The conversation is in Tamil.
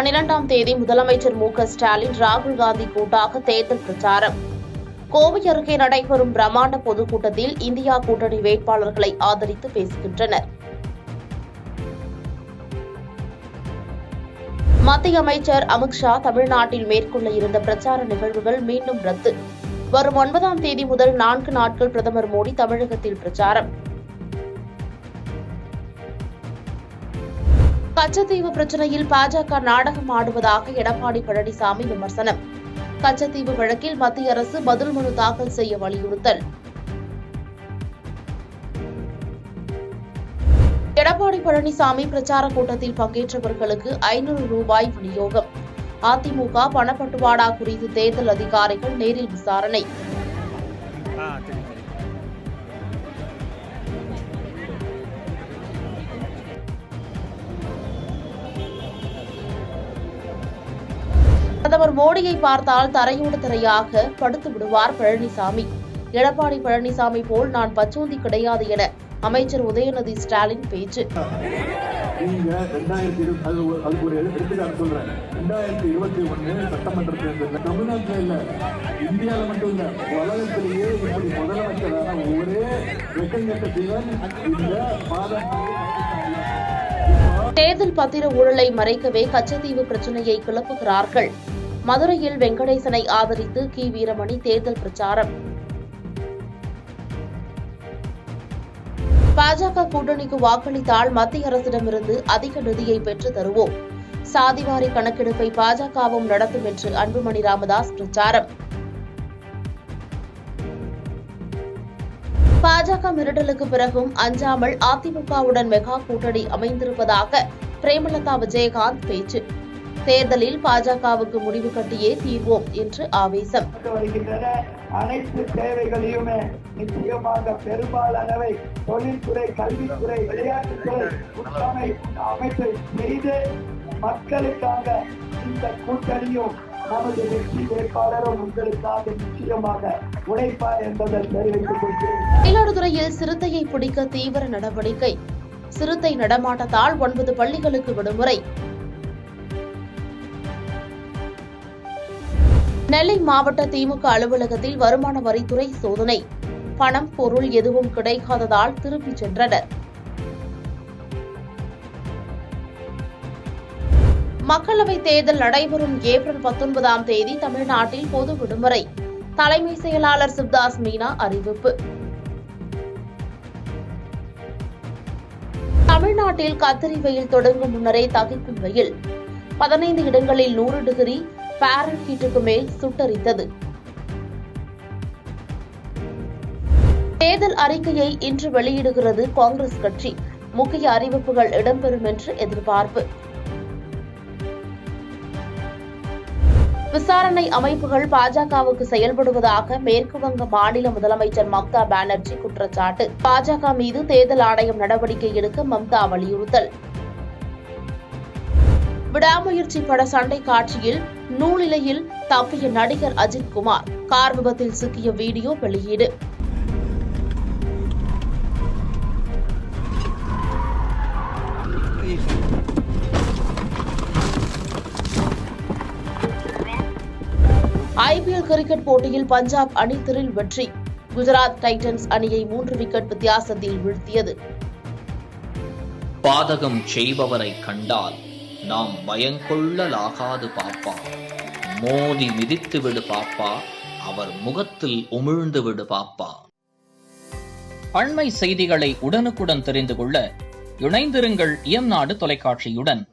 12ஆம் தேதி முதலமைச்சர் மு.க.ஸ்டாலின், ராகுல் காந்தி கூட்டாக தேர்தல் பிரச்சாரம். கோவை அருகே நடைபெறும் பிரம்மாண்ட பொதுக்கூட்டத்தில் இந்தியா கூட்டணி வேட்பாளர்களை ஆதரித்து பேசுகின்றனர். மத்திய அமைச்சர் அமித்ஷா தமிழ்நாட்டில் மேற்கொள்ள இருந்த பிரச்சார நிகழ்வுகள் மீண்டும் ரத்து. வரும் 9ஆம் தேதி முதல் 4 நாட்கள் பிரதமர் மோடி தமிழகத்தில் பிரச்சாரம். கச்சத்தீவு பிரச்சினையில் பாஜக நாடகம் ஆடுவதாக எடப்பாடி பழனிசாமி விமர்சனம். கச்சத்தீவு வழக்கில் மத்திய அரசு பதில் மனு தாக்கல் செய்ய வலியுறுத்தல். எடப்பாடி பழனிசாமி பிரச்சார கூட்டத்தில் பங்கேற்றவர்களுக்கு 500 ரூபாய் விநியோகம். அதிமுக பணப்பட்டுவாடா குறித்து தேர்தல் அதிகாரிகள் நேரில் விசாரணை. பிரதமர் மோடியை பார்த்தால் தரையோடு தரையாக படுத்து விடுவார் பழனிசாமி. எடப்பாடி பழனிசாமி போல் நான் பச்சோந்தி கிடையாது என அமைச்சர் உதயநிதி ஸ்டாலின் பேச்சு. நீங்க 2021 சட்டமன்ற தேர்தல் தமிழ்நாட்டில் இல்ல, இந்தியாவில் மட்டும் இல்ல, உலகத்திலேயே இப்படி முதலமைச்சரான ஒரே வெக்கங்கெட்ட தீவன் இந்த தேர்தல் பத்திர ஊழலை மறைக்கவே கச்சத்தீவு பிரச்சினையை கிளப்புகிறார்கள். மதுரையில் வெங்கடேசனை ஆதரித்து கி. வீரமணி தேர்தல் பிரச்சாரம். பாஜக கூட்டணிக்கு வாக்களித்தால் மத்திய அரசிடமிருந்து அதிக நிதியை பெற்றுத் தருவோம். சாதிவாரி கணக்கெடுப்பை பாஜகவும் நடத்தும் என்று அன்புமணி ராமதாஸ் பிரச்சாரம். பாஜக மிரட்டலுக்கு பிறகும் அஞ்சாமல் அதிமுகவுடன் மெகா கூட்டணி அமைந்திருப்பதாக பிரேமலதா விஜயகாந்த் பேச்சு. தேர்தலில் பாஜகவுக்கு முடிவு கட்டியே தீர்வோம் என்று ஆவேசம். அனைத்து தேவைகளையுமே நிச்சயமாக பெரும்பாலானவை தொழில்துறை, கல்வித்துறை, விளையாட்டுத்துறை, அமைச்சை செய்து மக்களுக்காக இந்த கூட்டணியும் நமது வெற்றி வேட்பாளரும் உங்களுக்காக நிச்சயமாக உழைப்பார் என்பதை தெரிவித்துக் கொள்கிறேன். மயிலாடுதுறையில் சிறுத்தையை பிடிக்க தீவிர நடவடிக்கை. சிறுத்தை நடமாட்டத்தால் 9 பள்ளிகளுக்கு விடுமுறை. நெல்லை மாவட்ட திமுக அலுவலகத்தில் வருமான வரித்துறை சோதனை. பணம், பொருள் எதுவும் கிடைக்காததால் திரும்பிச் சென்றனர். மக்களவைத் தேர்தல் நடைபெறும் ஏப்ரல் 19ஆம் தேதி தமிழ்நாட்டில் பொது விடுமுறை. தலைமை செயலாளர் சிவ்தாஸ் மீனா அறிவிப்பு. தமிழ்நாட்டில் கத்திரி வெயில் தொடங்கும் முன்னரே தகிக்கும் வெயில். 15 இடங்களில் 100 டிகிரி பாரன்ஹீட்டுக்கு மேல் சுட்டரித்தது. தேர்தல் அறிக்கையை இன்று வெளியிடுகிறது காங்கிரஸ் கட்சி. முக்கிய அறிவிப்புகள் இடம்பெறும் என்று எதிர்பார்ப்பு. விசாரணை அமைப்புகள் பாஜகவுக்கு செயல்படுவதாக மேற்குவங்க மாநில முதலமைச்சர் மம்தா பானர்ஜி குற்றச்சாட்டு. பாஜக மீது தேர்தல் ஆணையம் நடவடிக்கை எடுக்க மம்தா வலியுறுத்தல். விடாமுயற்சி பட சண்டை காட்சியில் நூலிலையில் தப்பிய நடிகர் அஜித் குமார். கார் விபத்தில் சிக்கிய வீடியோ வெளியீடு. ஐபிஎல் கிரிக்கெட் போட்டியில் பஞ்சாப் அணி திரில் வெற்றி. குஜராத் டைட்டன்ஸ் அணியை 3 விக்கெட் வித்தியாசத்தில் வீழ்த்தியது. பாதகம் செய்பவரை கண்டால் நாம் பயங்கொள்ளலாகாது பாப்பா. மோதி மிதித்து விடு பாப்பா, அவர் முகத்தில் உமிழ்ந்து விடு பாப்பா. அண்மை செய்திகளை உடனுக்குடன் தெரிந்து கொள்ள இணைந்திருங்கள் இயம்நாடு தொலைக்காட்சியுடன்.